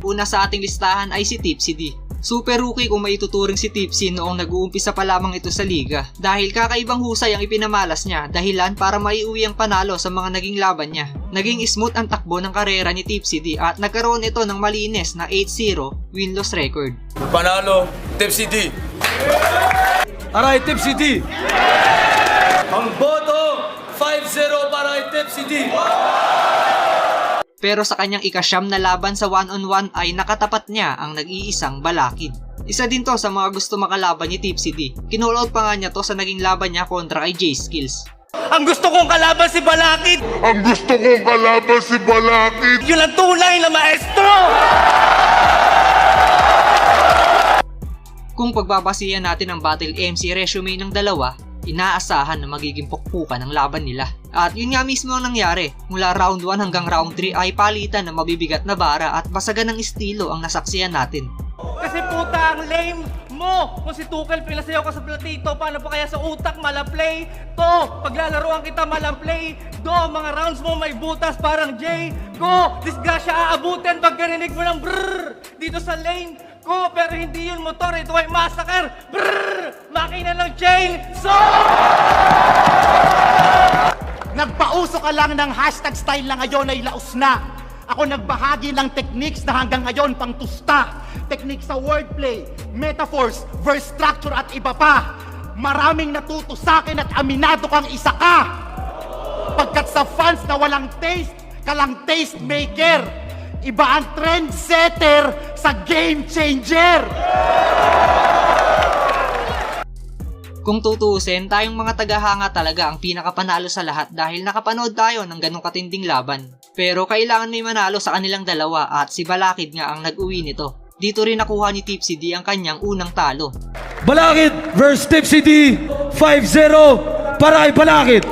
una sa ating listahan ay si Tipsy D. Super rookie kung maituturing si Tipsy noong nag-uumpisa pa lamang ito sa liga dahil kakaibang husay ang ipinamalas niya dahilan para maiuwi ang panalo sa mga naging laban niya. Naging smooth ang takbo ng karera ni Tipsy D at nagkaroon ito ng malinis na 8-0 win-loss record. Panalo, Tipsy D! Aray, Tipsy D! Ang boto, 5-0 para kay Tipsy D! Pero sa kanyang ikasyam na laban sa 1-on-1 ay nakatapat niya ang nag-iisang Balakid. Isa din to sa mga gusto makalaban ni Tipsy D. Kinall out pa nga niya to sa naging laban niya kontra kay J-Skills. Ang gusto kong kalaban si Balakid! Yun ang tunay na maestro! Kung pagbabasihan natin ang battle MC resume ng dalawa, inaasahan na magiging pukpukan ang laban nila. At yun nga mismo ang nangyari. Mula round 1 hanggang round 3 ay palitan ng mabibigat na bara at basagan ng estilo ang nasaksiyan natin. Kasi puta ang lame mo! Kung si Tuchel pinasayaw ka sa platito, paano pa kaya sa utak malaplay? To, paglalaroan kita malaplay. Do, mga rounds mo may butas parang J. Go, disgrasya aabutin pag garinig mo ng brrrr dito sa lane ko. Pero hindi yun motor, ito ay massacre. Brrrr, makina ng chain. So! Nagpauso ka lang ng hashtag style na ngayon ay laos na. Ako nagbahagi ng techniques na hanggang ngayon pang tusta. Techniques sa wordplay, metaphors, verse structure at iba pa. Maraming natuto sa akin at aminado kang isa ka. Pagkat sa fans na walang taste, kalang taste maker. Iba ang trendsetter sa game changer. Kung tutuusin, tayong mga tagahanga talaga ang pinakapanalo sa lahat dahil nakapanood tayo ng ganong katinding laban. Pero kailangan may manalo sa kanilang dalawa at si Balakid nga ang nag-uwi nito. Dito rin nakuha ni Tipsy D ang kanyang unang talo. Balakid versus Tipsy D, 5-0 para kay Balakid.